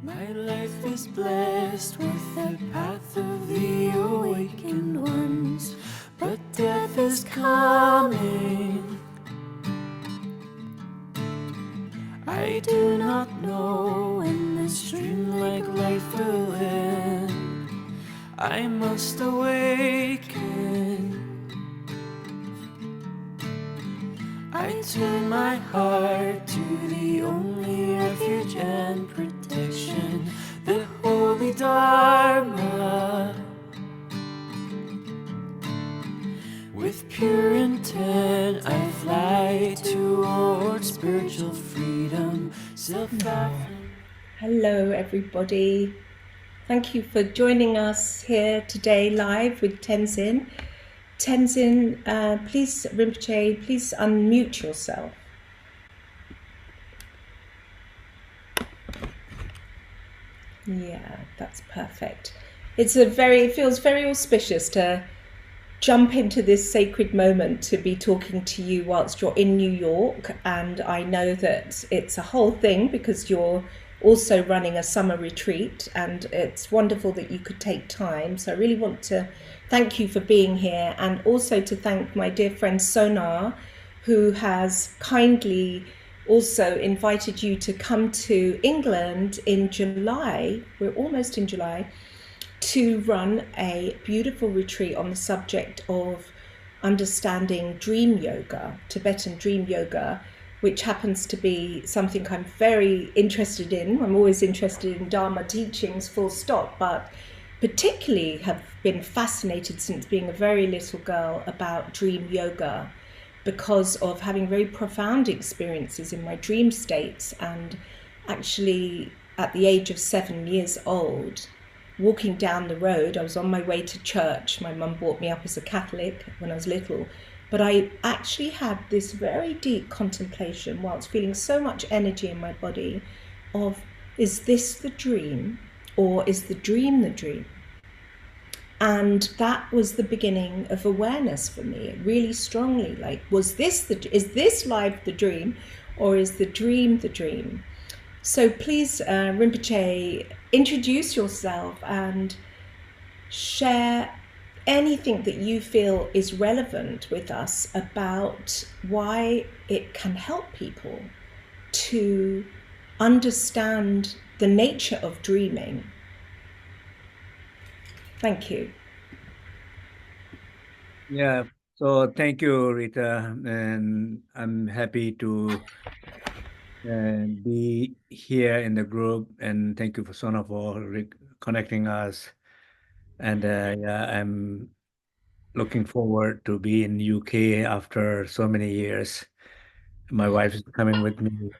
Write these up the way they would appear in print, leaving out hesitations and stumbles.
My life is blessed with the path of the awakened ones, but death is coming. I do not know when this dreamlike life will end. I must awaken. I turn my heart to the only refuge and protection, the holy Dharma. With pure intent I fly towards spiritual freedom, Hello everybody. Thank you for joining us here today live with Tenzin. Tenzin, please, Rinpoche, please unmute yourself. Yeah, that's perfect. It feels very auspicious to jump into this sacred moment to be talking to you whilst you're in New York. And I know that it's a whole thing because you're also running a summer retreat, and it's wonderful that you could take time. So I really want to thank you for being here, and also to thank my dear friend Sonar, who has kindly also invited you to come to England in July. We're almost in July, to run a beautiful retreat on the subject of understanding dream yoga, Tibetan dream yoga, which happens to be something I'm very interested in. I'm always interested in Dharma teachings, full stop, but particularly have been fascinated since being a very little girl about dream yoga because of having very profound experiences in my dream states. And actually, at the age of 7 years old, walking down the road, I was on my way to church. My mum brought me up as a Catholic when I was little, but I actually had this very deep contemplation whilst feeling so much energy in my body of, is this the dream or is the dream the dream? And that was the beginning of awareness for me, really strongly. Like, is this life the dream or is the dream the dream? So please, Rinpoche, introduce yourself and share anything that you feel is relevant with us about why it can help people to understand the nature of dreaming. Thank you. Yeah, so thank you, Rita, and I'm happy to be here in the group, and thank you for Sona for connecting us. And yeah, I'm looking forward to be in UK after so many years. My wife is coming with me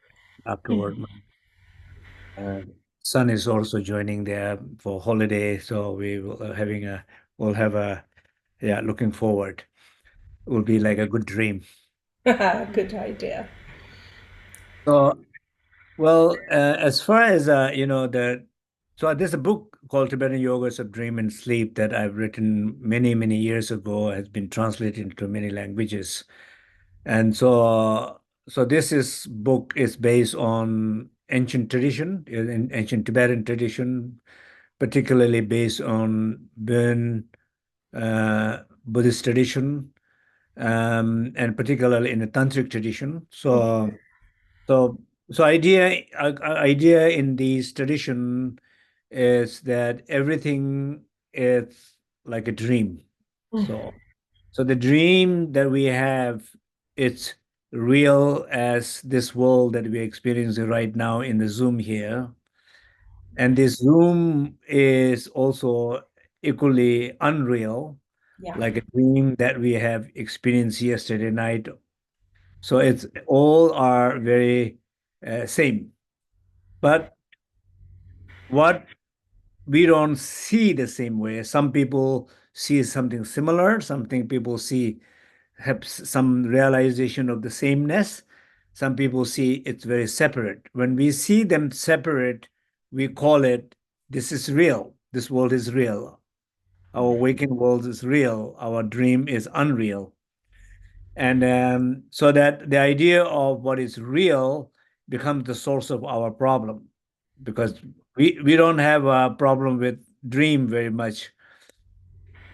afterward. My son is also joining there for holiday, so we'll have a yeah, looking forward. It will be like a good dream. Good idea. So, well, as far as so there's a book called Tibetan Yogas of Dream and Sleep that I've written many, many years ago, has been translated into many languages. And so this book is based on ancient tradition, in ancient Tibetan tradition, particularly based on Bön Buddhist tradition, and particularly in the tantric tradition. So, idea in this tradition is that everything is like a dream. So the dream that we have, it's real as this world that we're experiencing right now in the Zoom here. And this Zoom is also equally unreal, Yeah. like a dream that we have experienced yesterday night. So it's all are very same. But what we don't see the same way. Some people see something similar. People have some realization of the sameness. Some people see it's very separate. When we see them separate, we call it, this is real. This world is real. Our waking world is real. Our dream is unreal. And so that the idea of what is real becomes the source of our problem. because we don't have a problem with dream very much.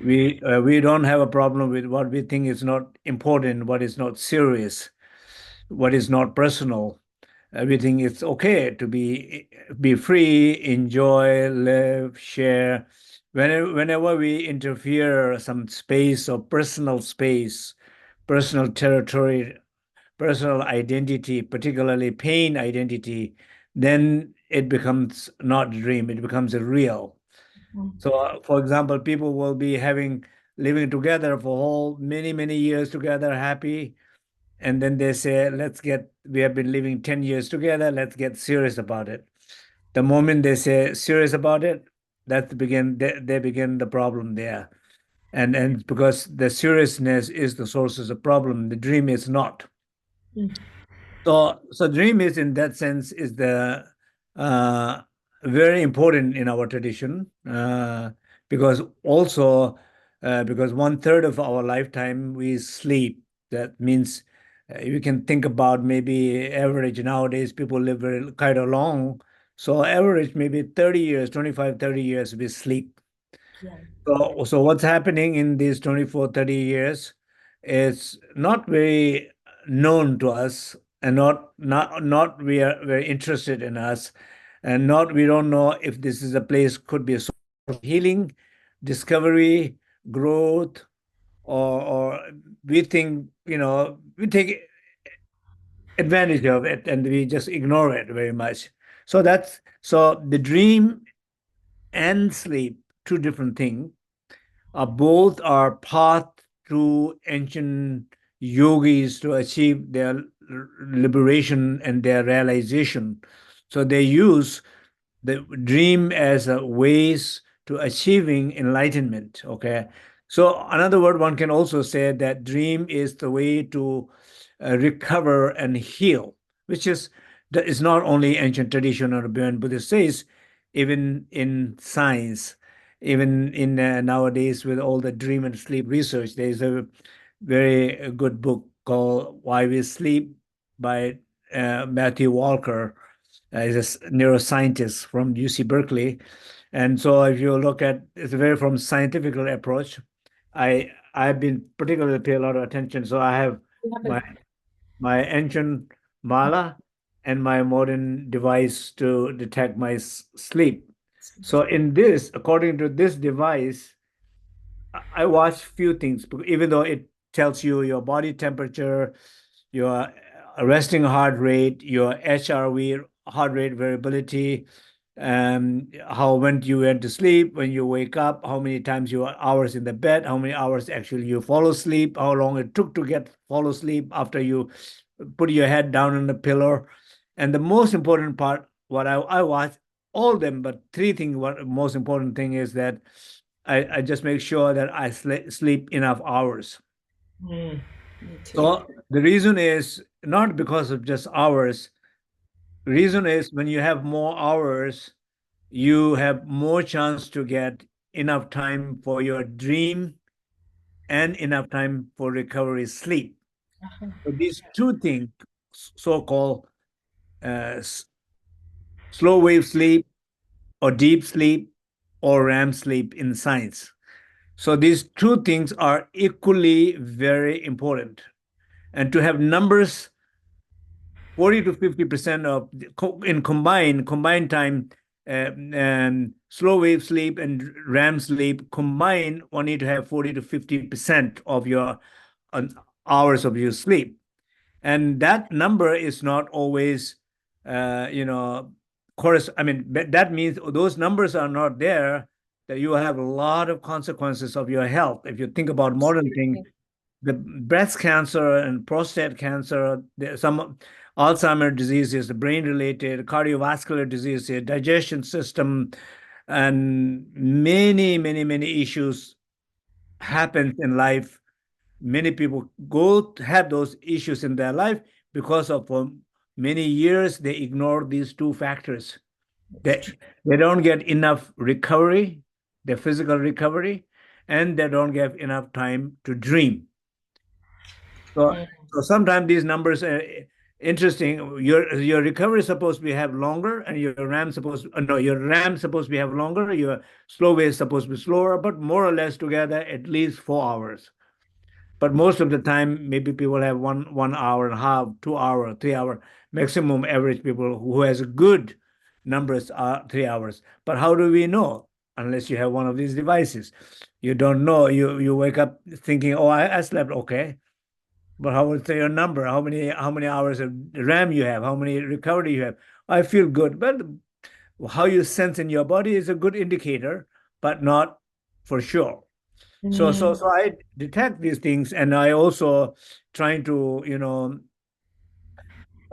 We don't have a problem with what we think is not important, what is not serious, what is not personal. Everything is okay to be free, enjoy, live, share. Whenever we interfere some space or personal space, personal territory, personal identity, particularly pain identity, then it becomes not a dream, it becomes a real. So, for example, people will be living together for whole many years together, happy, and then they say, we have been living 10 years together, let's get serious about it. The moment they say serious about it, they begin the problem there. And because the seriousness is the source of the problem, the dream is not. So dream is in that sense is the uh, very important in our tradition, because also because 1/3 of our lifetime we sleep. That means you can think about maybe average nowadays people live very kind of long. So average maybe 30 years, 25, 30 years we sleep. Yeah. So what's happening in these 24, 30 years is not very known to us, and not we are very interested in us, and not we don't know if this is a place could be a source of healing, discovery, growth, or we think, we take advantage of it and we just ignore it very much. So the dream and sleep, two different things, both are path to ancient yogis to achieve their liberation and their realization. So they use the dream as a ways to achieving enlightenment. Okay. So another word one can also say that dream is the way to recover and heal, which is that is not only ancient tradition or Bön Buddhist says, even in science, even in nowadays with all the dream and sleep research, there is a very good book called Why We Sleep by Matthew Walker. He's a neuroscientist from UC Berkeley. And so if you look at it's a very from scientific approach, I've been particularly pay a lot of attention. So I have my my ancient mala and my modern device to detect my sleep. So in this, according to this device, I watch few things, even though it tells you your body temperature, your resting heart rate, your HRV, heart rate variability, how when you went to sleep, when you wake up, how many times you are hours in the bed, how many hours actually you fall asleep, how long it took to get fall asleep after you put your head down on the pillow. And the most important part, what I watch all of them, but three things. What most important thing is that I just make sure that I sleep enough hours. Me too. So the reason is not because of just hours. The reason is when you have more hours, you have more chance to get enough time for your dream and enough time for recovery sleep. So these two things, so-called uh, slow wave sleep or deep sleep or REM sleep in science. So these two things are equally very important. And to have numbers 40 to 50% of in combined time, slow wave sleep and REM sleep combined, one need to have 40 to 50% of your hours of your sleep. And that number is not always, course. I mean, that means those numbers are not there, that you have a lot of consequences of your health. If you think about modern things, the breast cancer and prostate cancer, some Alzheimer's diseases, the brain-related, cardiovascular diseases, digestion system, and many issues happen in life. Many people have those issues in their life because of many years they ignore these two factors. They don't get enough recovery, the physical recovery, and they don't get enough time to dream. So sometimes these numbers interesting. Your recovery is supposed to be have longer, and your RAM supposed no, your RAM supposed to be have longer. Your slow wave is supposed to be slower, but more or less together at least 4 hours. But most of the time, maybe people have one hour and a half, 2 hour, 3 hour maximum. Average people who has good numbers are 3 hours. But how do we know? Unless you have one of these devices, you don't know. You wake up thinking, "Oh, I slept okay." But how would say your number? How many hours of RAM you have? How many recovery you have? I feel good. But how you sense in your body is a good indicator, but not for sure. So I detect these things, and I also trying to,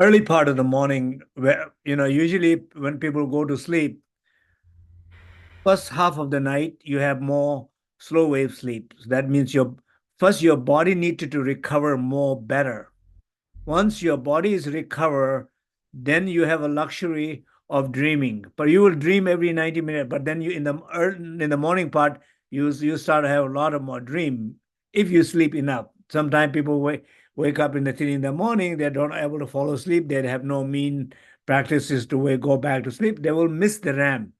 early part of the morning, where, usually when people go to sleep, first half of the night, you have more slow wave sleep. So that means your body needed to recover more better. Once your body is recovered, then you have a luxury of dreaming. But you will dream every 90 minutes. But then you in the morning part, you start to have a lot of more dream if you sleep enough. Sometimes people wake up in the morning, they don't able to follow sleep. They have no mean practices to go back to sleep. They will miss the RAM.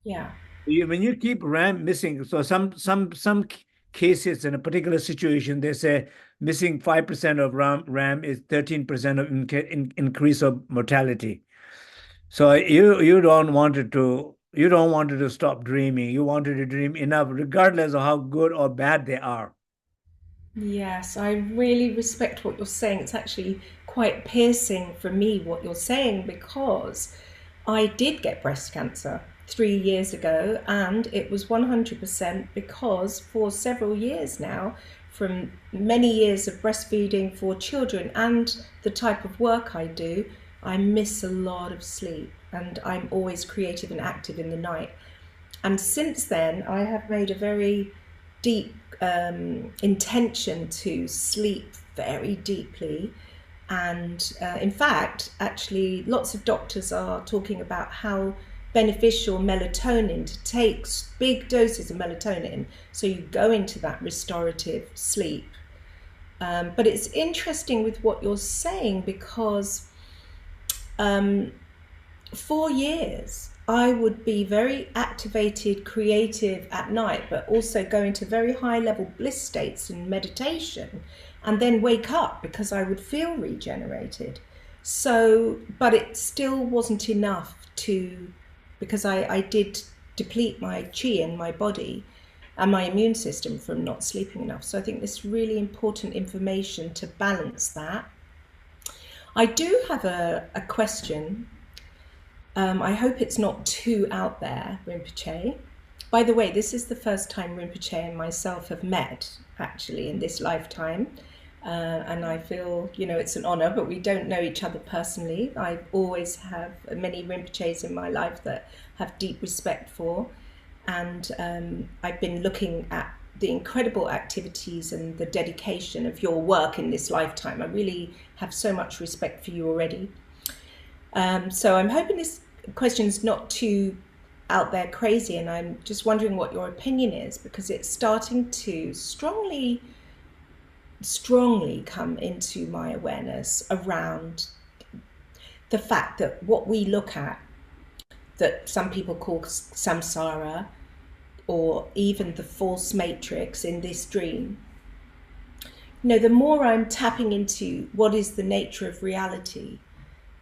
Yeah. When you keep RAM missing, so some cases in a particular situation, they say missing 5% of RAM is 13% of increase of mortality. So you don't want it to stop dreaming. You wanted to dream enough, regardless of how good or bad they are. Yes, I really respect what you're saying. It's actually quite piercing for me what you're saying, because I did get breast cancer 3 years ago, and it was 100% because for several years now, from many years of breastfeeding for children and the type of work I do, I miss a lot of sleep, and I'm always creative and active in the night. And since then, I have made a very deep intention to sleep very deeply. And in fact, actually, lots of doctors are talking about how beneficial melatonin, to take big doses of melatonin so you go into that restorative sleep. But it's interesting with what you're saying, because 4 years I would be very activated, creative at night, but also go into very high level bliss states in meditation, and then wake up because I would feel regenerated. So, but it still wasn't enough because I did deplete my chi in my body and my immune system from not sleeping enough. So I think this really important information to balance that. I do have a question. I hope it's not too out there, Rinpoche. By the way, this is the first time Rinpoche and myself have met, actually, in this lifetime. And I feel, it's an honor, but we don't know each other personally. I always have many Rinpoches in my life that have deep respect for. And I've been looking at the incredible activities and the dedication of your work in this lifetime. I really have so much respect for you already. So I'm hoping this question's not too out there crazy, and I'm just wondering what your opinion is, because it's starting to strongly come into my awareness around the fact that what we look at, that some people call samsara, or even the false matrix in this dream, the more I'm tapping into what is the nature of reality,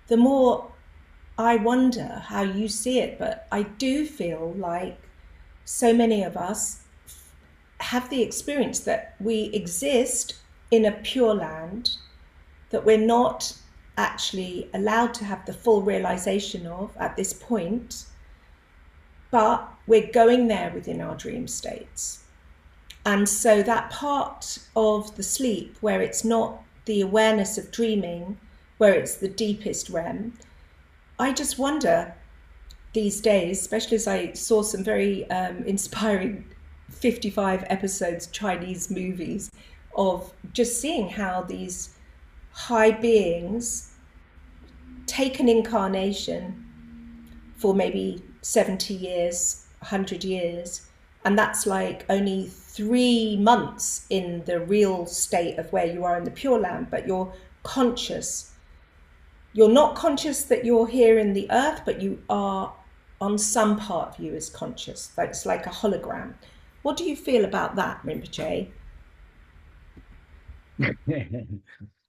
the more I wonder how you see it. But I do feel like so many of us have the experience that we exist in a pure land that we're not actually allowed to have the full realization of at this point, but we're going there within our dream states. And so that part of the sleep where it's not the awareness of dreaming, where it's the deepest REM, I just wonder these days, especially as I saw some very inspiring 55 episodes Chinese movies, of just seeing how these high beings take an incarnation for maybe 70 years, 100 years, and that's like only 3 months in the real state of where you are in the Pure Land, but you're conscious you're not conscious that you're here in the earth, but you are, on some part of you is conscious. That's like a hologram. What do you feel about that, Rinpoche?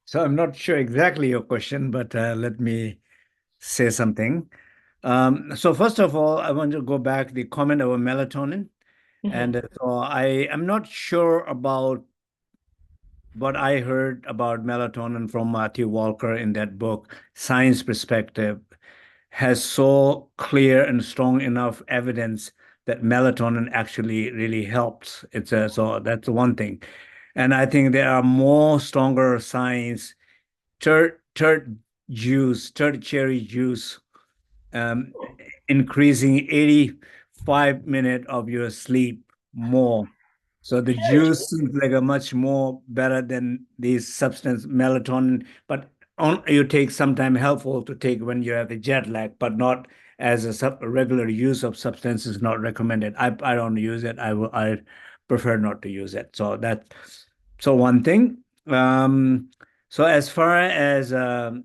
So I'm not sure exactly your question, but let me say something. So first of all, I want to go back the comment about melatonin. Mm-hmm. And so I am not sure about what I heard about melatonin from Matthew Walker in that book, Science Perspective, has so clear and strong enough evidence that melatonin actually really helps. So that's one thing. And I think there are more stronger science, turd cherry juice, um, increasing 85 minutes of your sleep more. So the juice seems like a much more better than these substance melatonin, but you take sometime helpful to take when you have a jet lag, but not as a regular use of substance is not recommended. I don't use it. I prefer not to use it. So one thing. So as far as the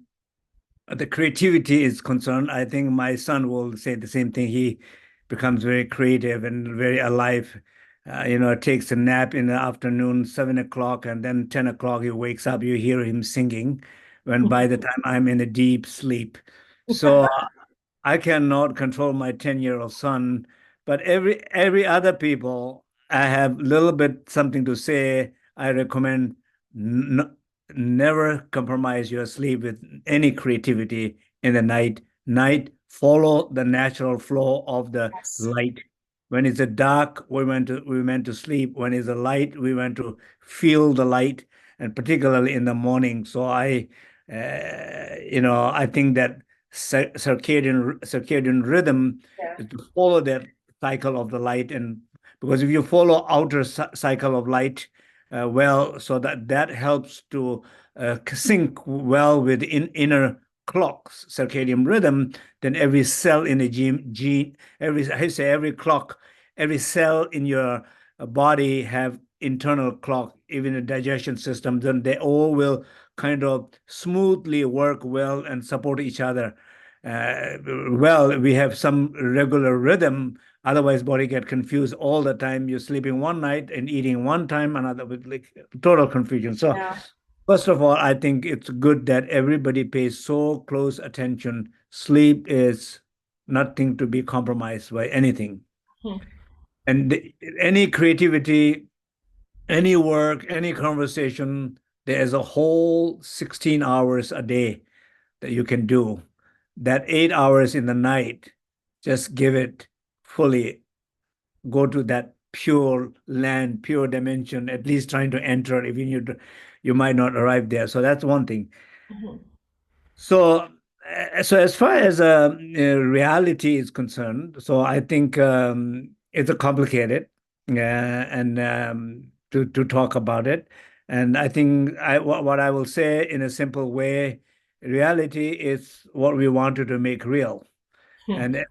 creativity is concerned, I think my son will say the same thing. He becomes very creative and very alive. Takes a nap in the afternoon, 7 o'clock, and then 10 o'clock he wakes up. You hear him singing. When by the time I'm in a deep sleep, so I cannot control my 10-year-old son, but every other people, I have a little bit something to say. I recommend n never compromise your sleep with any creativity in the night. Night, follow the natural flow of the Yes. light. When it's a dark, we went to sleep. When it's a light, we went to feel the light, and particularly in the morning. So I think that circadian rhythm Yeah. is to follow that cycle of the light, and because if you follow outer cycle of light well, so that helps to sync well with inner clock circadian rhythm, then every cell in the gene every clock, every cell in your body have internal clock, even the digestion system, then they all will kind of smoothly work well and support each other. Well, we have some regular rhythm. Otherwise, body get confused all the time. You're sleeping one night and eating one time, another with like total confusion. So, Yeah. first of all, I think it's good that everybody pays so close attention. Sleep is nothing to be compromised by anything. Hmm. And any creativity, any work, any conversation, there's a whole 16 hours a day that you can do. That 8 hours in the night, just give it fully. Go to that pure land, pure dimension, at least trying to enter. Even you might not arrive there. So that's one thing. Mhm. So as far as reality is concerned, so I think it's a complicated and to talk about it. And I think what I will say in a simple way, reality is what we wanted to make real. Hmm. And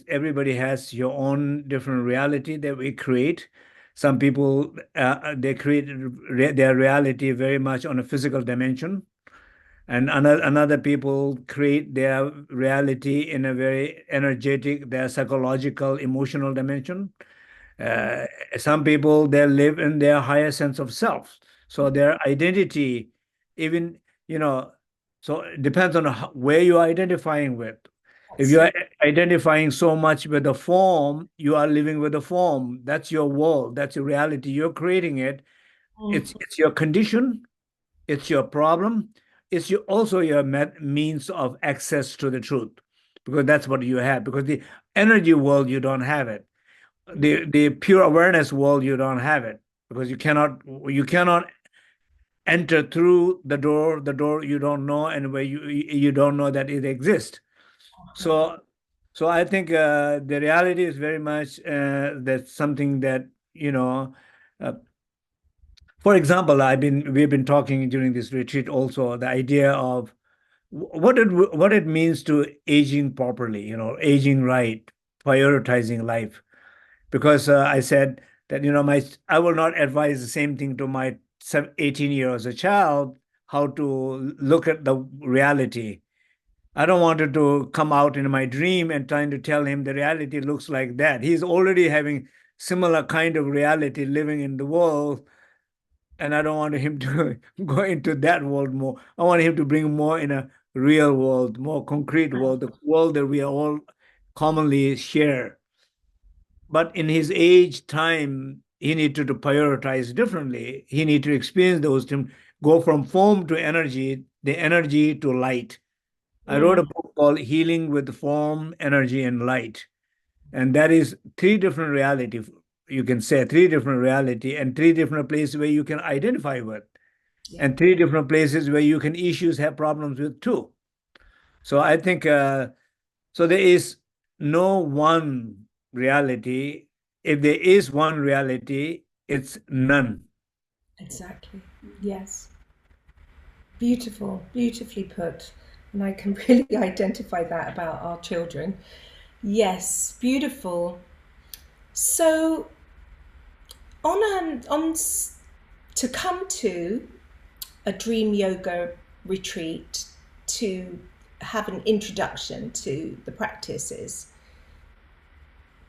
everybody has your own different reality that we create. Some people they create their reality very much on a physical dimension, and another people create their reality in a very energetic, their psychological, emotional dimension. uh, some people they live in their higher sense of self, so their identity, even you know so it depends on where you're identifying with. If That's you it. are identifying so much with the form, you are living with the form. That's your world, that's your reality, you're creating it. Mm. It's your condition, it's your problem. It's also your means of access to the truth, because that's what you have. Because the energy world, you don't have it. The pure awareness world, you don't have it, because you cannot enter through the door you don't know, and where you don't know that it exists. So I think the reality is very much that's something that you know. Uh, for example, we've been talking during this retreat also the idea of what it means to aging properly, aging right, prioritizing life. Because I said that I will not advise the same thing to my 18 year old child how to look at the reality. I don't want it to come out in my dream and trying to tell him the reality looks like that. He's already having similar kind of reality living in the world, and I don't want him to go into that world more. I want him to bring more in a real world, more concrete world, the world that we all commonly share. But in his age time, he needed to prioritize differently. He needed to experience those things, go from form to energy, the energy to light. I wrote a book called Healing with Form, Energy, and Light. And that is three different reality, you can say three different reality and three different places where you can identify with. Yeah. And three different places where you can issues have problems with too. So I think so there is no one reality. If there is one reality, it's none. Exactly. Yes. Beautiful, beautifully put. And I can really identify that about our children. Yes, beautiful. So to come to a dream yoga retreat to have an introduction to the practices,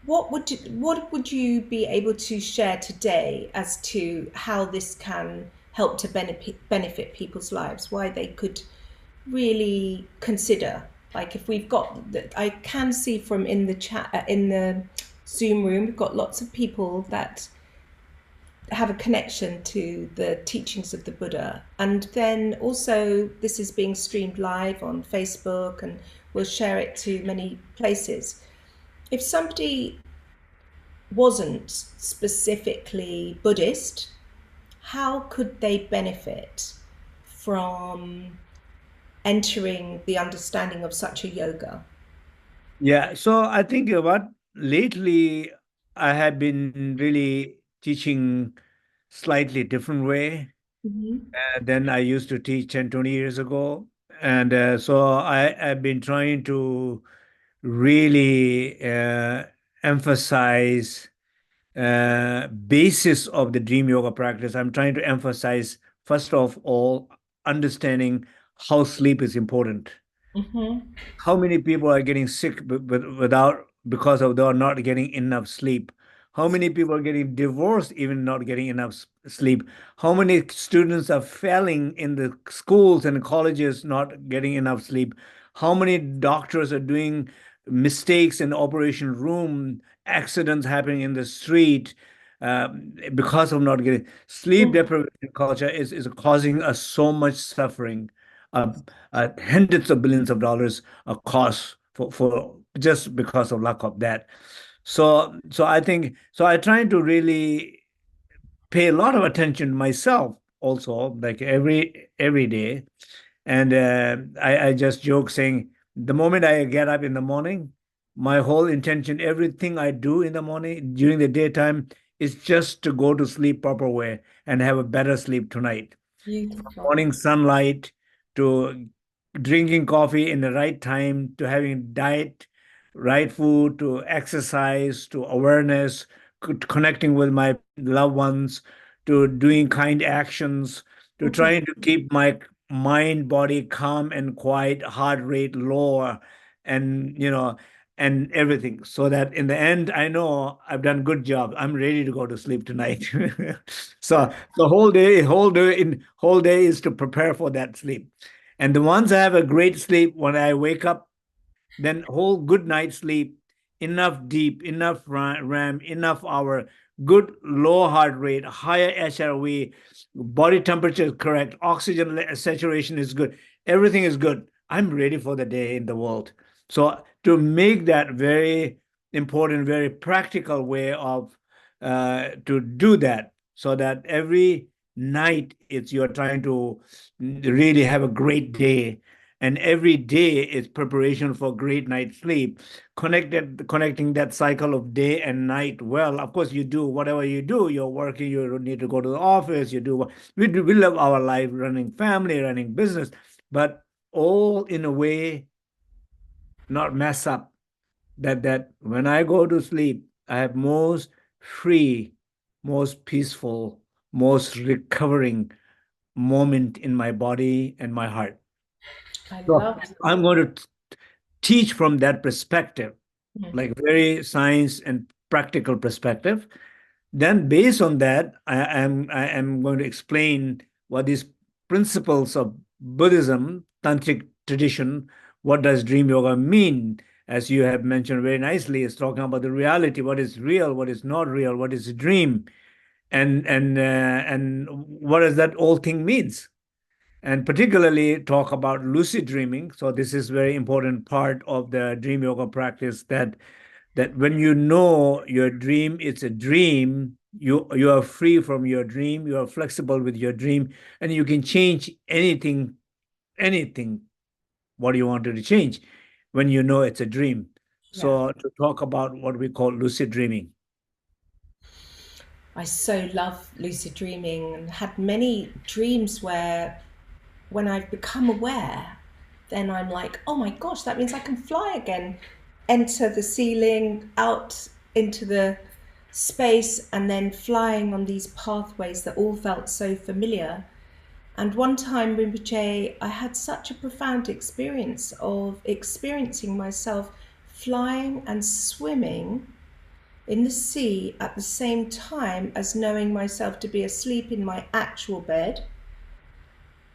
what would you be able to share today as to how this can help to benefit people's lives? Why they could really consider, like if we've got, I can see from in the chat in the Zoom room, we've got lots of people that have a connection to the teachings of the Buddha. And then also this is being streamed live on Facebook and we'll share it to many places. If somebody wasn't specifically Buddhist, how could they benefit from entering the understanding of such a yoga? Yeah. So I think what lately I have been really teaching slightly different way than I used to teach 10, 20 years ago. And so I've been trying to really emphasize basis of the dream yoga practice. I'm trying to emphasize, first of all, understanding how sleep is important. Mm-hmm. How many people are getting sick without because of they are not getting enough sleep? How many people are getting divorced even not getting enough sleep? How many students are failing in the schools and colleges not getting enough sleep? How many doctors are doing mistakes in the operation room, accidents happening in the street because of not getting sleep deprivation culture is causing us so much suffering. Uh, Hundreds of billions of dollars a cost for just because of lack of that. So I think so I try to really pay a lot of attention myself also, like every day. And I just joke saying the moment I get up in the morning, my whole intention, everything I do in the morning during the daytime is just to go to sleep proper way and have a better sleep tonight. Beautiful. Morning sunlight to drinking coffee in the right time to having diet, right food, to exercise, to awareness, connecting with my loved ones, to doing kind actions, to trying to keep my mind, body calm and quiet, heart rate lower, and and everything. So that in the end, I know I've done good job. I'm ready to go to sleep tonight. So the whole day is to prepare for that sleep. And the once I have a great sleep, when I wake up, then whole good night sleep, enough deep, enough RAM, enough hour, good low heart rate, higher HRV, body temperature is correct, oxygen saturation is good, everything is good. I'm ready for the day in the world. So to make that very important, very practical way of to do that, so that every night it's you're trying to really have a great day, and every day is preparation for great night's sleep, connecting that cycle of day and night. Well, of course you do whatever you do, you're working, you need to go to the office, you do what we live our life, running family, running business, but all in a way not mess up, that when I go to sleep I have most free, most peaceful, most recovering moment in my body and my heart. I So love I'm going to teach from that perspective, Mhm. like very science and practical perspective. Then, based on that, I am going to explain what these principles of Buddhism, tantric tradition, what does dream yoga mean? As you have mentioned very nicely, it's talking about the reality, what is real, what is not real, what is a dream, and what does that whole thing means, and particularly talk about lucid dreaming. So this is very important part of the dream yoga practice, that when you know your dream it's a dream, you are free from your dream, you are flexible with your dream, and you can change anything what you wanted to change when you know it's a dream. Yeah. So to talk about what we call lucid dreaming. I so love lucid dreaming and had many dreams where when I've become aware, then I'm like, oh my gosh, that means I can fly again. Enter the ceiling, out into the space, and then flying on these pathways that all felt so familiar. And one time, Rinpoche, I had such a profound experience of experiencing myself flying and swimming in the sea at the same time as knowing myself to be asleep in my actual bed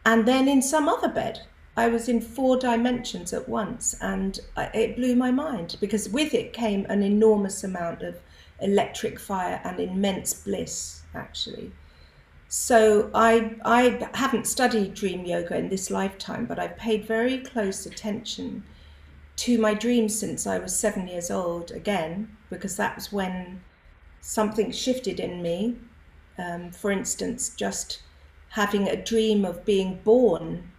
and then in some other bed. I was in 4 dimensions at once, and it blew my mind because with it came an enormous amount of electric fire and immense bliss, actually. So I haven't studied dream yoga in this lifetime, but I've paid very close attention to my dreams since I was 7 years old again, because that was when something shifted in me. For instance, just having a dream of being born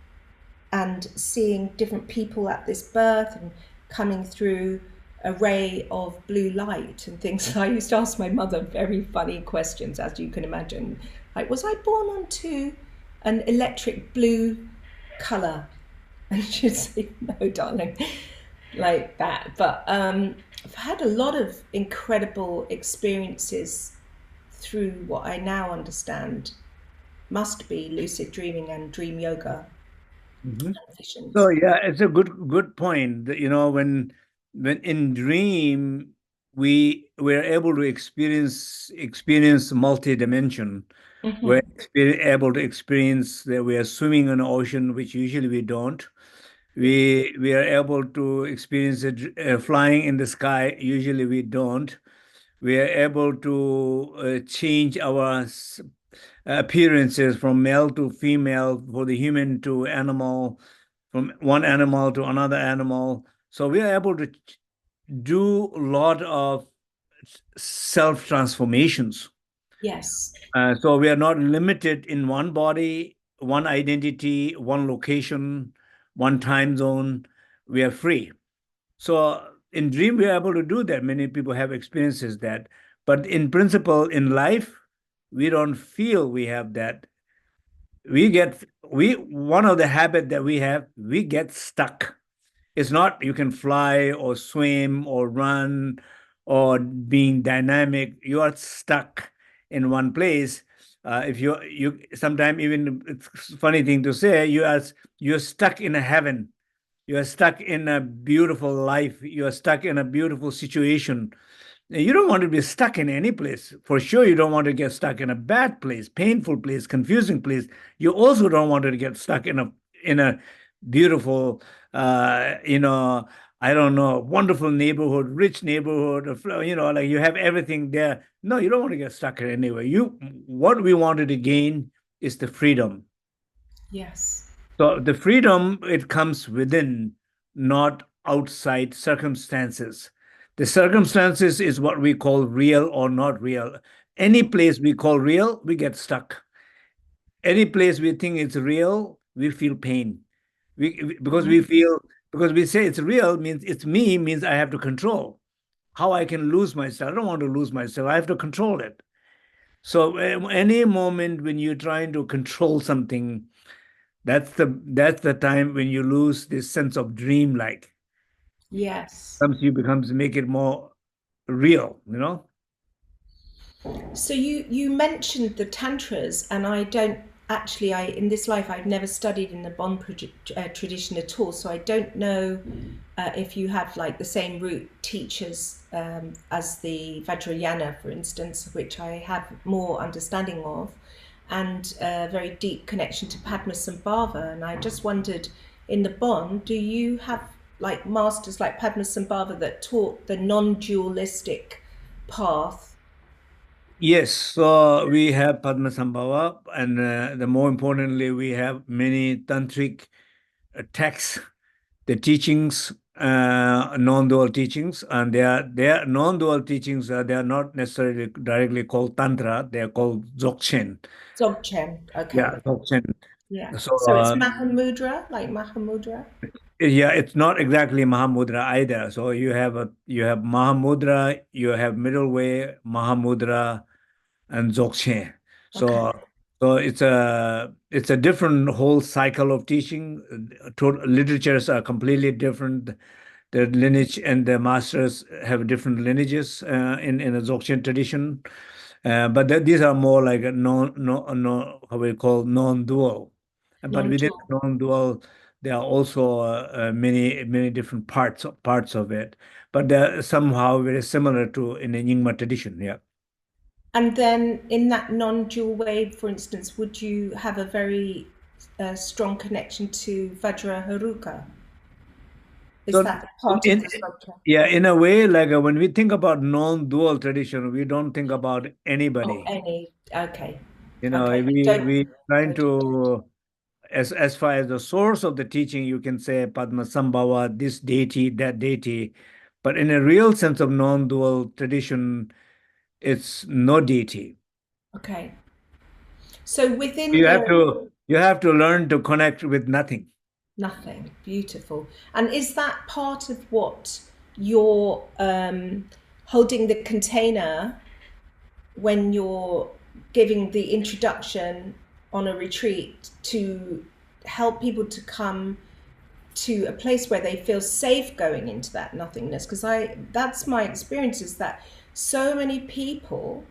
and seeing different people at this birth and coming through a ray of blue light and things. I used to ask my mother very funny questions, as you can imagine. Like, was I born onto an electric blue colour? And she'd say, no, darling, like that. But I've had a lot of incredible experiences through what I now understand must be lucid dreaming and dream yoga Mhm. visions. So yeah, it's a good point. When in dream we're able to experience multi-dimension. We're Mm-hmm. able to experience that we are swimming in an ocean, which usually we don't. We are able to experience it flying in the sky. Usually we don't. We are able to change our appearances from male to female, for the human to animal, from one animal to another animal. So we are able to do a lot of self transformations. Yes. So we are not limited in one body, one identity, one location, one time zone. We are free. So in dream, we are able to do that. Many people have experiences that, but in principle, in life, we don't feel we have that. We one of the habit that we get stuck. It's not you can fly or swim or run or being dynamic. You are stuck in one place. If you sometimes, even it's a funny thing to say, you're stuck in a heaven. You are stuck in a beautiful life. You are stuck in a beautiful situation. You don't want to be stuck in any place. For sure, you don't want to get stuck in a bad place, painful place, confusing place. You also don't want to get stuck in a beautiful, you know, I don't know, wonderful neighborhood, rich neighborhood, like you have everything there. No, you don't want to get stuck anywhere. What we wanted to gain is the freedom. Yes. So the freedom, it comes within, not outside circumstances. The circumstances is what we call real or not real. Any place we call real, we get stuck. Any place we think it's real, we feel pain. Because we Mm-hmm. feel, because we say it's real means it's me, means I have to control. How I can lose myself. I don't want to lose myself. I have to control it. So any moment when you're trying to control something, that's the time when you lose this sense of dream-like. Yes. Comes you becomes make it more real. So you mentioned the tantras, and I don't actually, in this life, I've never studied in the Bon tradition at all, so I don't know if you have like the same root teachers as the Vajrayana, for instance, which I have more understanding of, and a very deep connection to Padmasambhava. And I just wondered, in the Bon, do you have like masters like Padmasambhava that taught the non-dualistic path? Yes, so we have Padmasambhava, and the more importantly, we have many tantric texts, the teachings, non-dual teachings, and they are non-dual teachings. They are not necessarily directly called tantra. They are called dzogchen. Dzogchen, okay. Yeah, dzogchen. Yeah. So So it's Mahamudra, like Mahamudra? yeah, it's not exactly Mahamudra either. So you have Mahamudra, you have middle way, Mahamudra, and Dzogchen. Okay. So it's a different whole cycle of teaching. Literatures are completely different. The lineage and the masters have different lineages in the Dzogchen tradition. But these are more like a how we call non-dual. But within Non-dual. non-dual, there are also many different parts of it. But they're somehow very similar to in the Nyingma tradition. Yeah. And then in that non-dual way, for instance, would you have a very strong connection to Vajraharuka? Is So that part of in the structure? yeah, in a way, like when we think about non-dual tradition, we don't think about Oh, anybody. any. Okay. You know, Okay. we trying Go to to as far as the source of the teaching, you can say Padmasambhava, this deity, that deity. But in a real sense of non-dual tradition, it's no deity. Okay. So within You have the to learn to connect with nothing. nothing, beautiful. And is that part of what you're holding the container when you're giving the introduction on a retreat to help people to come to a place where they feel safe going into that nothingness? Because that's my experience, is that so many people,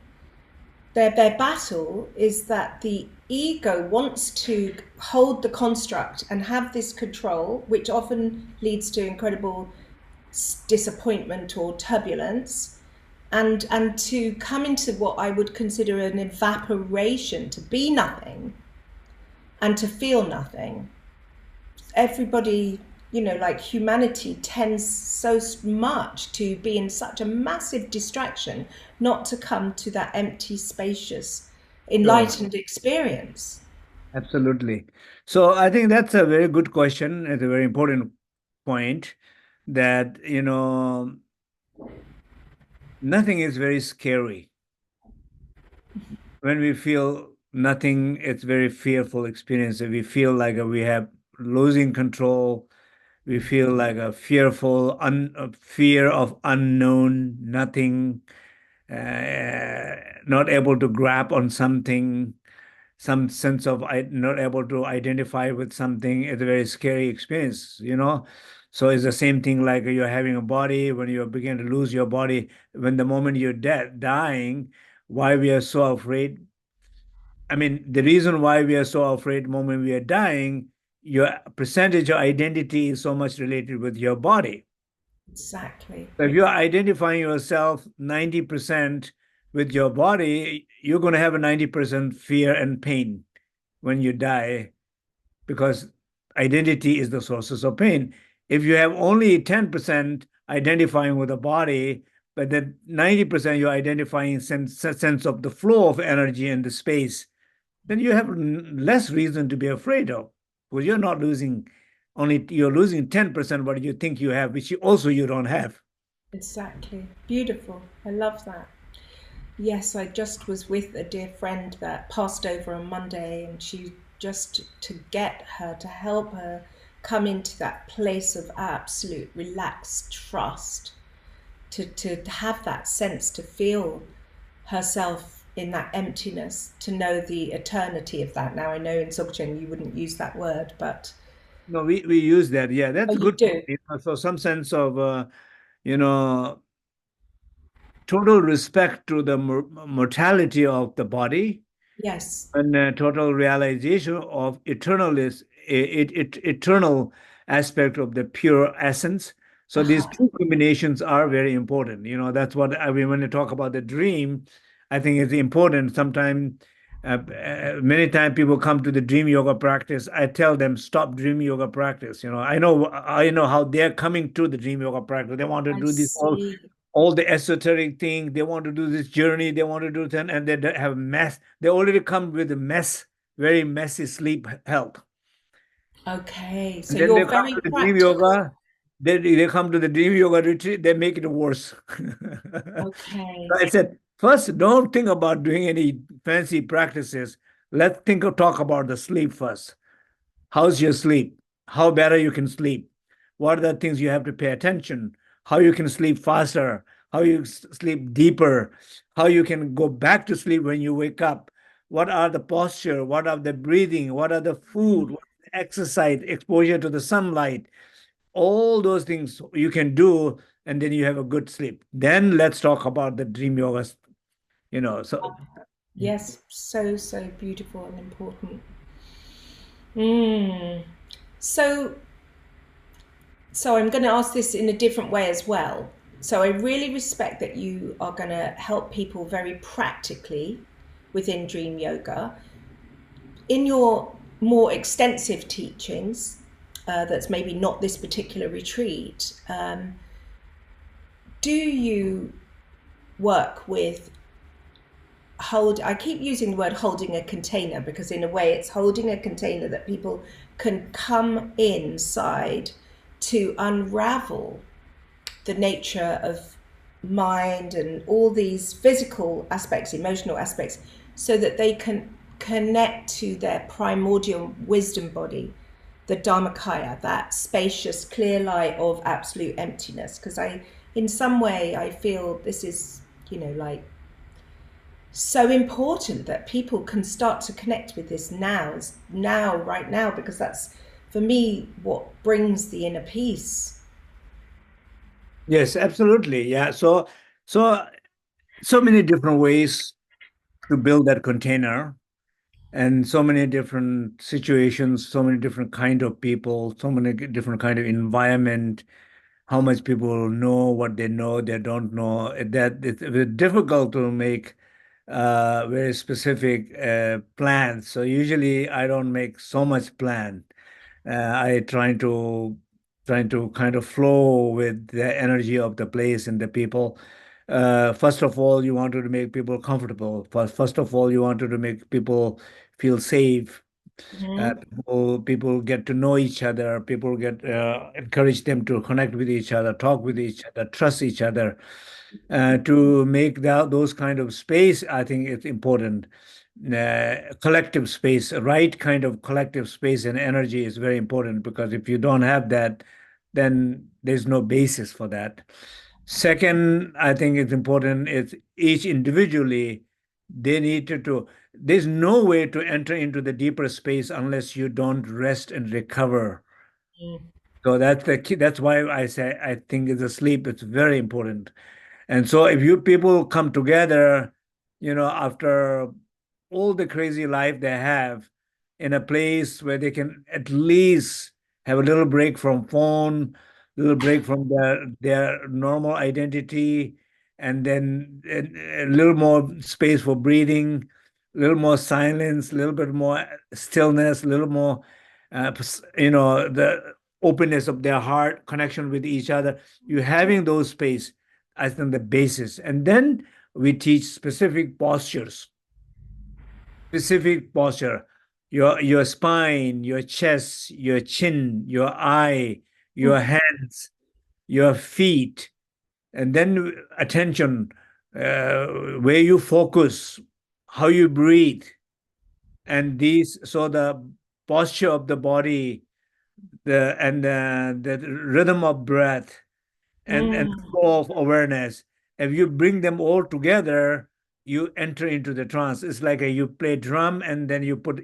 their battle is that the ego wants to hold the construct and have this control, which often leads to incredible disappointment or turbulence, and to come into what I would consider an evaporation, to be nothing and to feel nothing. Everybody, like humanity tends so much to be in such a massive distraction, not to come to that empty, spacious, Sure. enlightened experience. Absolutely. So I think that's a very good question. It's a very important point that, nothing is very scary. When we feel nothing, it's very fearful experience. We feel like we have losing control. We feel like a fear of unknown, nothing, not able to grab on something, some sense of not able to identify with something. It's a very scary experience. So it's the same thing like you're having a body, when you begin to lose your body, when the moment you're dying, why we are so afraid. I mean, the reason why we are so afraid the moment we are dying, your percentage of identity is so much related with your body. Exactly. So if you're identifying yourself 90% with your body, you're going to have a 90% fear and pain when you die, because identity is the sources of pain. If you have only 10% identifying with the body, but then 90% you're identifying sense of the flow of energy and the space, then you have less reason to be afraid of, because you're losing 10% what you think you have, which you don't have. Exactly. Beautiful. I love that. Yes, I just was with a dear friend that passed over on Monday, and she just to help her come into that place of absolute relaxed trust, to have that sense, to feel herself in that emptiness, to know the eternity of that. Now, I know in Dzogchen you wouldn't use that word, but No, we use that. Yeah, oh, that's a you good do. point. So some sense of you know total respect to the mortality of the body, Yes. and total realization of eternal aspect of the pure essence. So these Uh-huh. two combinations are very important. That's what I mean when you talk about the dream. I think it's important. Sometimes, many times people come to the dream yoga practice. I tell them stop dream yoga practice. I know how they're coming to the dream yoga practice. They want to I do this see. all the esoteric thing. They want to do this journey. They want to do that, and they have a mess. They already come with a mess, very messy sleep health. Okay. So And then they you're come very to the dream practical. yoga. They come to the dream yoga retreat. They make it worse. So Okay. I said, first, don't think about doing any fancy practices. Let's talk about the sleep first. How's your sleep? How better you can sleep? What are the things you have to pay attention? How you can sleep faster? How you sleep deeper? How you can go back to sleep when you wake up? What are the posture? What are the breathing? What are the food? What is the exercise? Exposure to the sunlight? All those things you can do, and then you have a good sleep. Then let's talk about the dream yoga. So Yes. So, so beautiful and important. Mm. So, so I'm going to ask this in a different way as well. So I really respect that you are going to help people very practically within dream yoga. In your more extensive teachings, that's maybe not this particular retreat, do you work with I keep using the word holding a container because in a way it's holding a container that people can come inside to unravel the nature of mind and all these physical aspects, emotional aspects, so that they can connect to their primordial wisdom body, the Dharmakaya, that spacious, clear light of absolute emptiness. Because in some way, I feel this is, like so important that people can start to connect with this now, right now, because that's for me what brings the inner peace. yes, absolutely. Yeah. So many different ways to build that container, and so many different situations, so many different kind of people, so many different kind of environment, how much people know, what they know, they don't know. That it's very difficult to make very specific plans. So usually I don't make so much plan. I trying to kind of flow with the energy of the place and the people. First of all, you wanted to make people comfortable. First of all, you wanted to make people feel safe. Mm-hmm. People get to know each other. People get encourage them to connect with each other, talk with each other, trust each other. To make those kind of space, I think it's important. Collective space, right kind of collective space and energy is very important, because if you don't have that, then there's no basis for that. Second, I think it's important is each individually, they need there's no way to enter into the deeper space unless you don't rest and recover. So that's the key. That's why I say I think the sleep is very important. And so if you people come together, after all the crazy life they have, in a place where they can at least have a little break from phone, little break from their normal identity, and then a little more space for breathing, a little more silence, a little bit more stillness, a little more, the openness of their heart, connection with each other. You having those space, I think the basis. And then we teach specific posture, your spine, your chest, your chin, your eye, your hands, your feet, and then attention, where you focus, how you breathe, and so the posture of the body, the rhythm of breath, and Mm. flow of awareness. If you bring them all together, you enter into the trance. It's like you play drum and then you put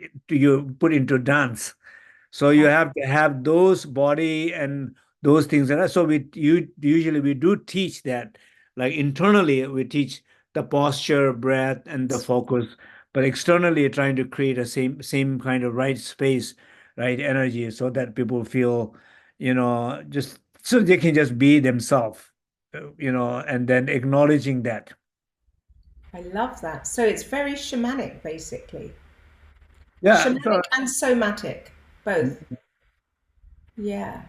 into dance. So you have to have those body and those things. And so usually we do teach that. Like internally, we teach the posture, breath, and the focus. but externally trying to create a same kind of right space, right energy, so that people feel, just so they can just be themselves, and then acknowledging that. I love that. So it's very shamanic, basically. Yeah. So, Shamanic and somatic, both. Yeah.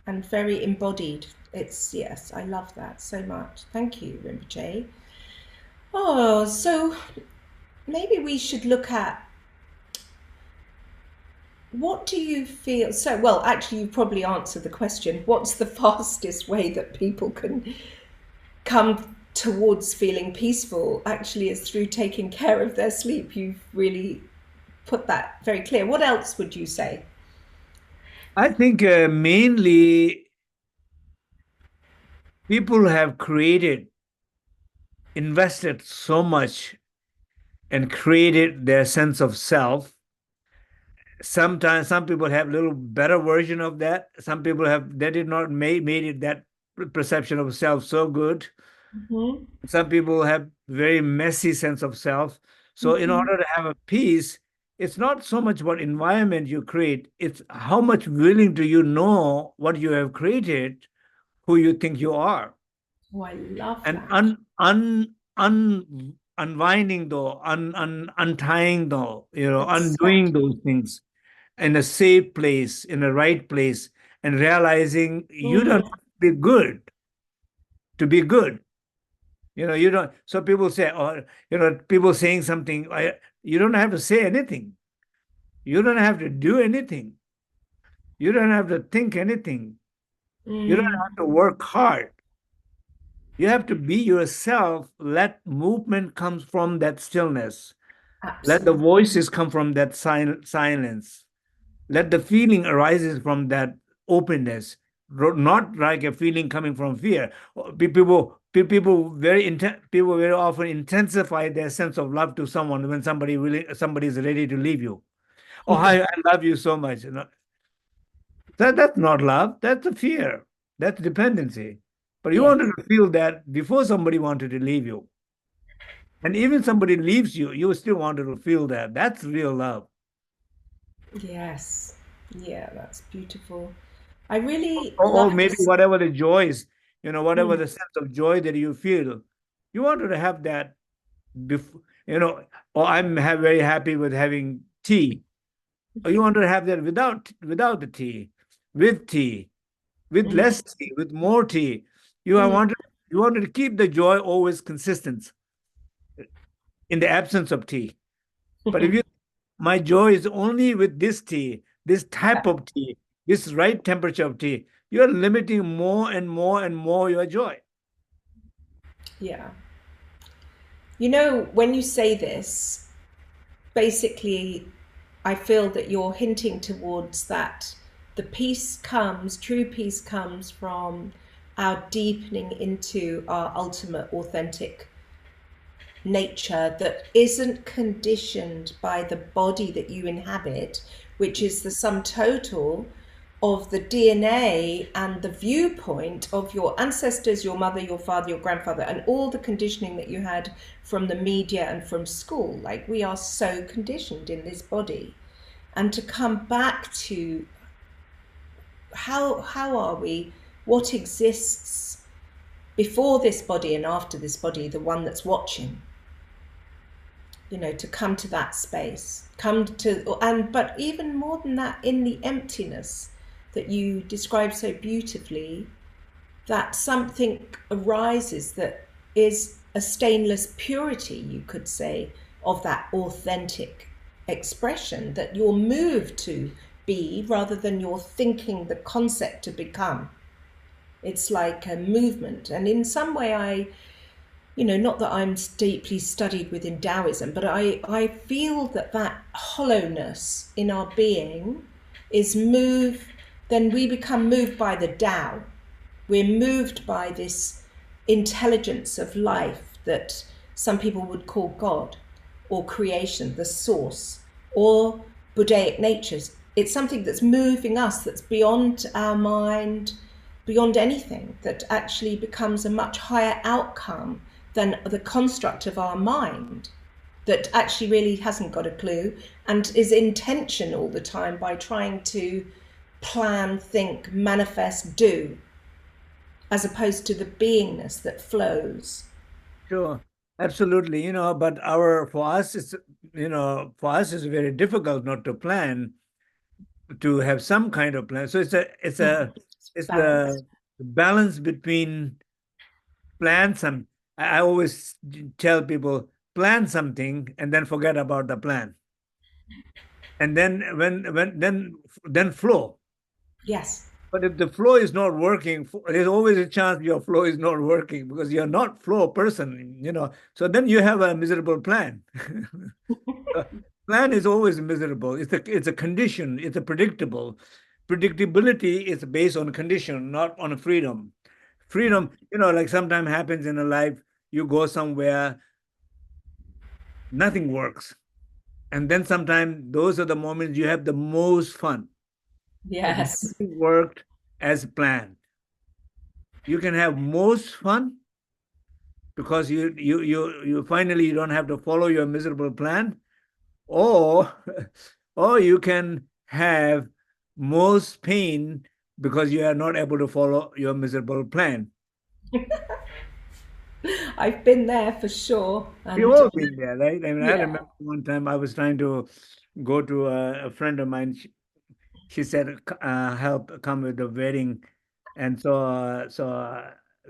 And very embodied. It's, yes, I love that so much. Thank you, Rinpoche. Oh, so maybe we should look at what do you feel? So, well, actually, you probably answered the question. What's the fastest way that people can come towards feeling peaceful? Actually, is through taking care of their sleep. You've really put that very clear. What else would you say? I think mainly people have invested so much and created their sense of self. Sometimes some people have a little better version of that. Some people they did not made it that perception of self so good. Mm-hmm. Some people have very messy sense of self. So in Mm-hmm. order to have a peace, it's not so much what environment you create, it's how much willing do you know what you have created, who you think you are. Oh, I love And that. unwinding though, untying though, undoing Exactly. those things in a safe place, in a right place, and realizing you don't have Mm, to be good to be good. You don't. So people say, or people saying something. You don't have to say anything. You don't have to do anything. You don't have to think anything. You don't mm, have to work hard. You have to be yourself. Let movement comes from that stillness. Let the absolutely. voices come from that silence. Let the feeling arises from that openness, not like a feeling coming from fear. People very often intensify their sense of love to someone when somebody is ready to leave you. Oh, I love you so much. That's not love. That's a fear. That's dependency. But you Yes. wanted to feel that before somebody wanted to leave you. And even somebody leaves you, you still wanted to feel that. That's real love. Yes. Yeah, that's beautiful. I really Or love maybe this. whatever the joys, whatever Mm, the sense of joy that you feel, you wanted to have that before, or very happy with having tea, or you wanted to have that without the tea, with tea, with mm, less tea, with more tea. You are mm. wanted you wanted to keep the joy always consistent in the absence of tea. But if you my joy is only with this tea, this type of tea, this right temperature of tea, you are limiting more and more and more your joy. Yeah. You know, when you say this, basically, I feel that you're hinting towards that the true peace comes from our deepening into our ultimate authentic nature that isn't conditioned by the body that you inhabit, which is the sum total of the DNA and the viewpoint of your ancestors, your mother, your father, your grandfather, and all the conditioning that you had from the media and from school. Like, we are so conditioned in this body. And to come back to how are we, what exists before this body and after this body, the one that's watching, to come to that space, but even more than that, in the emptiness that you describe so beautifully, that something arises that is a stainless purity, you could say, of that authentic expression that you're moved to be rather than you're thinking the concept to become. It's like a movement. And in some way, not that I'm deeply studied within Taoism, but I feel that hollowness in our being is moved, then we become moved by the Tao. We're moved by this intelligence of life that some people would call God or creation, the source, or Buddhaic natures. It's something that's moving us, that's beyond our mind, beyond anything, that actually becomes a much higher outcome than the construct of our mind that actually really hasn't got a clue and is in tension all the time by trying to plan, think, manifest, do, as opposed to the beingness that flows. Sure, absolutely. But for us, it's very difficult not to plan, to have some kind of plan. So it's Balance. the balance between plan some. I always tell people, plan something and then forget about the plan, and then then flow. Yes. But if the flow is not working, there's always a chance your flow is not working because you're not flow person. So then you have a miserable plan. Plan is always miserable. It's a condition. It's a predictable. Predictability is based on condition, not on freedom. Freedom, like sometimes happens in a life, you go somewhere, nothing works. And then sometimes those are the moments you have the most fun. If Yes. nothing worked as planned, you can have most fun because you finally you don't have to follow your miserable plan, or or you can have most pain because you are not able to follow your miserable plan. I've been there for sure. We've And all been there, right? I mean, I yeah. remember one time I was trying to go to a friend of mine. She said, "Help, come with the wedding," and so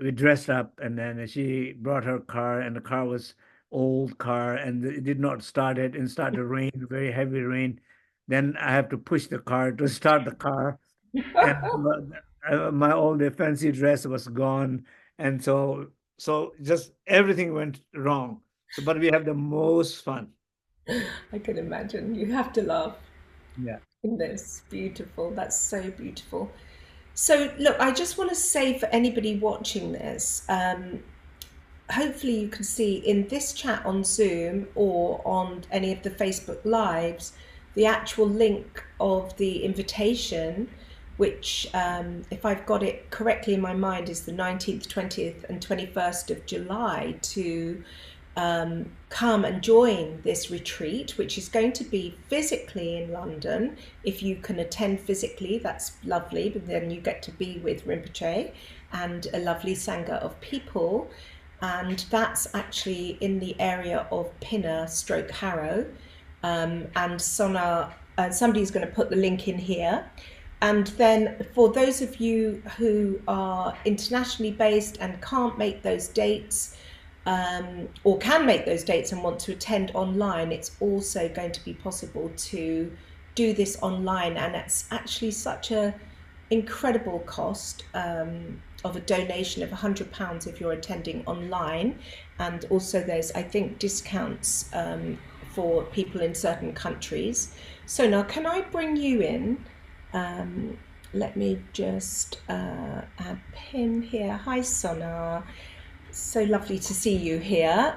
we dressed up, and then she brought her car, and the car was old car, and it did not start it, and started to rain, very heavy rain. Then I have to push the car to start the car, and my old fancy dress was gone, and so just everything went wrong. So, but we have the most fun. I can imagine. You have to laugh Yeah. in this. Beautiful. That's so beautiful. So, look, I just want to say for anybody watching this, hopefully you can see in this chat on Zoom or on any of the Facebook Lives the actual link of the invitation, which, if I've got it correctly in my mind, is the 19th, 20th, and 21st of July to come and join this retreat, which is going to be physically in London. If you can attend physically, that's lovely, but then you get to be with Rinpoche and a lovely Sangha of people. And that's actually in the area of Pinner stroke Harrow. And Sona, somebody's going to put the link in here. And then for those of you who are internationally based and can't make those dates, or can make those dates and want to attend online, it's also going to be possible to do this online. And it's actually such a incredible cost of a donation of £100 if you're attending online. And also there's, I think, discounts for people in certain countries. So now, can I bring you in? Let me just add Pim here. Hi, Sona. So lovely to see you here.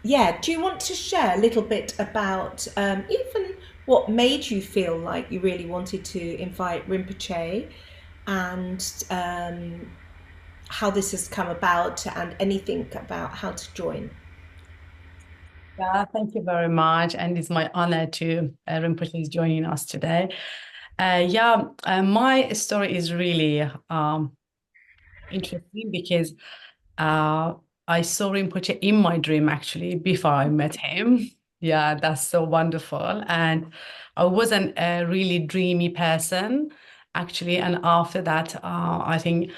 Yeah, do you want to share a little bit about even what made you feel like you really wanted to invite Rinpoche, and how this has come about, and anything about how to join? Yeah, thank you very much. And it's my honor to Rinpoche is joining us today. My story is really interesting because I saw Rinpoche in my dream actually before I met him. Yeah, that's so wonderful. And I wasn't a really dreamy person actually. And after that, I think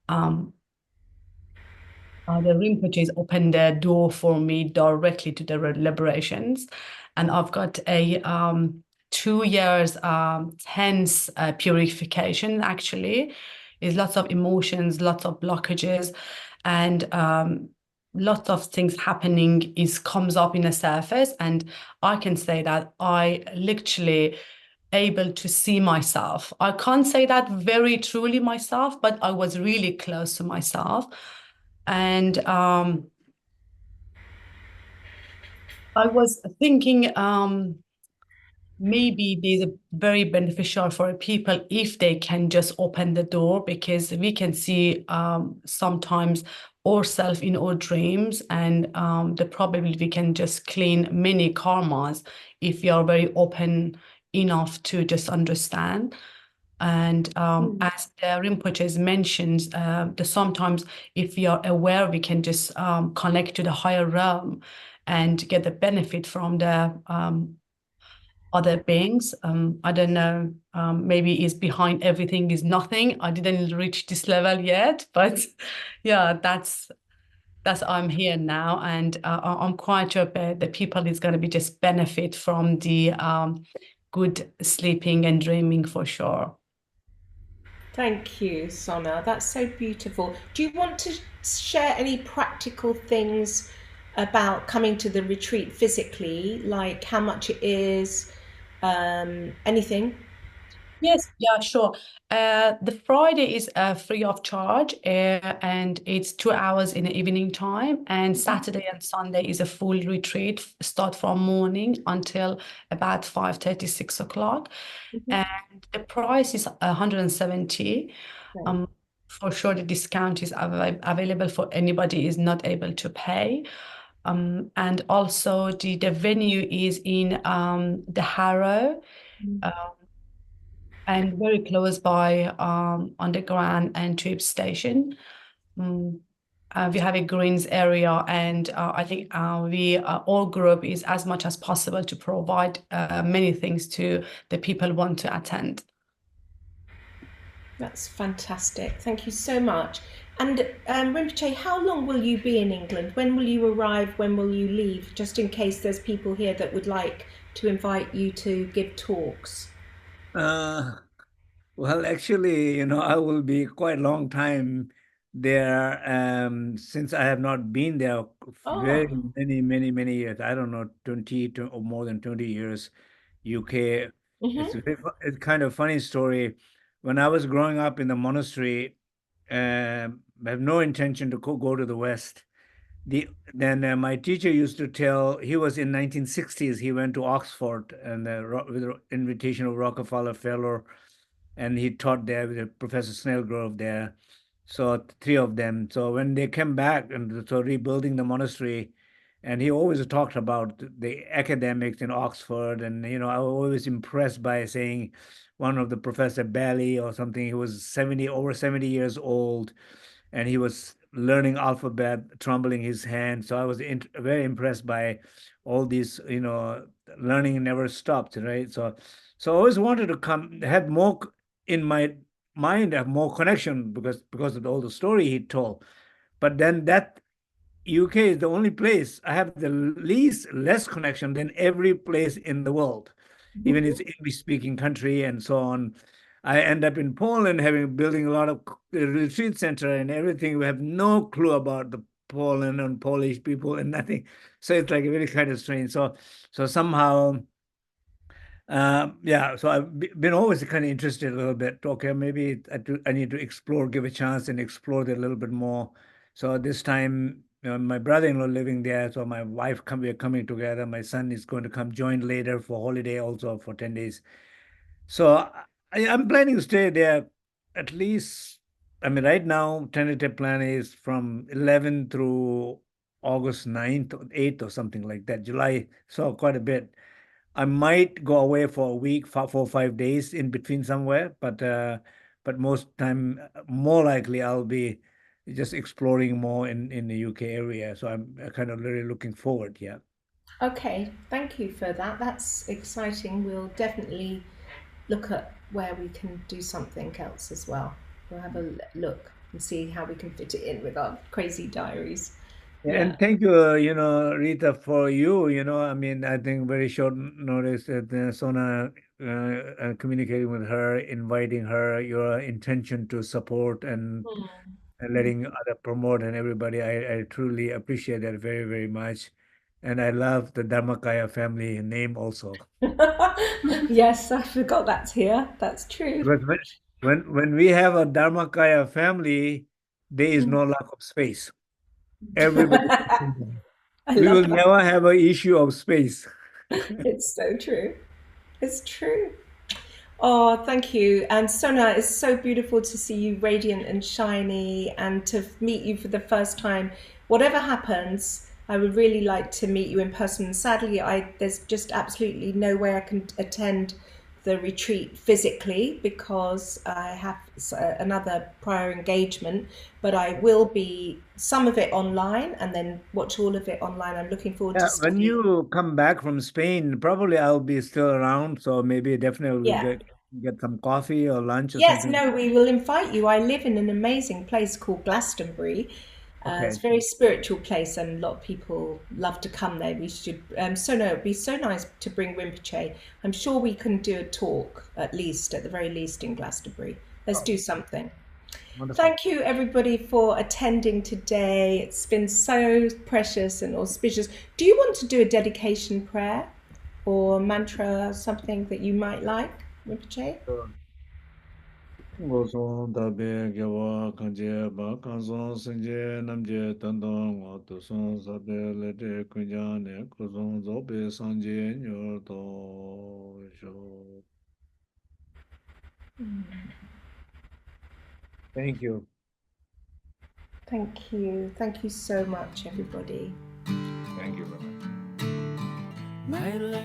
the Rinpoches opened the door for me directly to the liberations. And I've got a 2 years tense purification actually. Is lots of emotions, lots of blockages, and lots of things happening comes up in the surface. And I can say that I literally able to see myself. I can't say that very truly myself, but I was really close to myself. And I was thinking maybe these are very beneficial for people if they can just open the door, because we can see sometimes ourselves in our dreams, and probably we can just clean many karmas if we are very open enough to just understand. And as the Rinpoche mentions, that sometimes if we are aware, we can just connect to the higher realm and get the benefit from the other beings. I don't know, maybe is behind everything is nothing. I didn't reach this level yet, but yeah, that's I'm here now, and I'm quite sure that the people is going to be just benefit from the good sleeping and dreaming for sure. Thank you, Sona. That's so beautiful. Do you want to share any practical things about coming to the retreat physically, like how much it is, anything? Yes, yeah, sure. The Friday is free of charge, and it's 2 hours in the evening time. And Saturday and Sunday is a full retreat, start from morning until about 5:30, 6 o'clock. And the price is 170. Right. For sure, the discount is available for anybody is not able to pay. And also the venue is in the Harrow. And very close by underground and tube station. Mm, we have a greens area, and I think we all group is as much as possible to provide many things to the people want to attend. That's fantastic. Thank you so much. And Rinpoche, how long will you be in England? When will you arrive? When will you leave? Just in case there's people here that would like to invite you to give talks. Well, actually, I will be quite a long time there, since I have not been there very Oh, many, many, many years. I don't know, 20 to, or more than 20 years, UK. It's mm-hmm. a it's kind of funny story. When I was growing up in the monastery, I have no intention to go to the West. Then my teacher used to tell, he was in 1960s, he went to Oxford and with the invitation of Rockefeller Fellow, and he taught there with Professor Snellgrove there. So three of them. So when they came back and so rebuilding the monastery, and he always talked about the academics in Oxford, and I was always impressed by saying one of the Professor Bailey or something. He was over 70 years old, and he was learning alphabet, trembling his hand. So I was very impressed by all these, learning never stopped, right? So I always wanted to come, have more in my mind, have more connection because of all the story he told. But then that UK is the only place I have the less connection than every place in the world, even it's English-speaking country and so on. I end up in Poland, building a lot of retreat center and everything. We have no clue about the Poland and Polish people and nothing. So it's like very kind of strange. So somehow, yeah. So I've been always kind of interested a little bit. Okay, maybe I need to explore, give a chance, and explore it a little bit more. So this time, my brother-in-law living there, so my wife we're coming together. My son is going to come join later for holiday also for 10 days. So I'm planning to stay there at least. I mean, right now, tentative plan is from 11 through August 9th or 8th or something like that. July, so quite a bit. I might go away for a week, 4 or 5 days in between somewhere, but most time, more likely I'll be just exploring more in the UK area. So I'm kind of really looking forward. Yeah. Okay, thank you for that. That's exciting. We'll definitely look at where we can do something else as well. We'll have a look and see how we can fit it in with our crazy diaries. Yeah. And thank you, Rita, for you. I mean, I think very short notice that Sona communicating with her, inviting her, your intention to support and letting other promote and everybody. I truly appreciate that very, very much. And I love the Dharmakaya family name also. Yes, I forgot that's here. That's true. Because when we have a Dharmakaya family, there is no lack of space. Everybody. I We love will that. never have an issue of space. It's so true. It's true. Oh, thank you. And Sona, it's so beautiful to see you radiant and shiny and to meet you for the first time. Whatever happens, I would really like to meet you in person. Sadly, there's just absolutely no way I can attend the retreat physically because I have another prior engagement, but I will be some of it online and then watch all of it online. I'm looking forward to Yeah, when studying. you come back from Spain, probably I'll be still around, so maybe definitely we'll Yeah. get some coffee or lunch or Yes, something. no, we will invite you. I live in an amazing place called Glastonbury. It's Okay. a very spiritual place, and a lot of people love to come there. We should. So no, it'd be so nice to bring Rinpoche. I'm sure we can do a talk at least, at the very least, in Glastonbury. Let's Oh, do something. wonderful. Thank you, everybody, for attending today. It's been so precious and auspicious. Do you want to do a dedication prayer or mantra, something that you might like, Rinpoche? Sure. Gosong tabe gewa kanje ba kanson senje namje tandong wa tu son sabe lete kunjane kusong zobe sanje nyor to sho. Thank you. Thank you. Thank you so much, everybody. Thank you very much. My life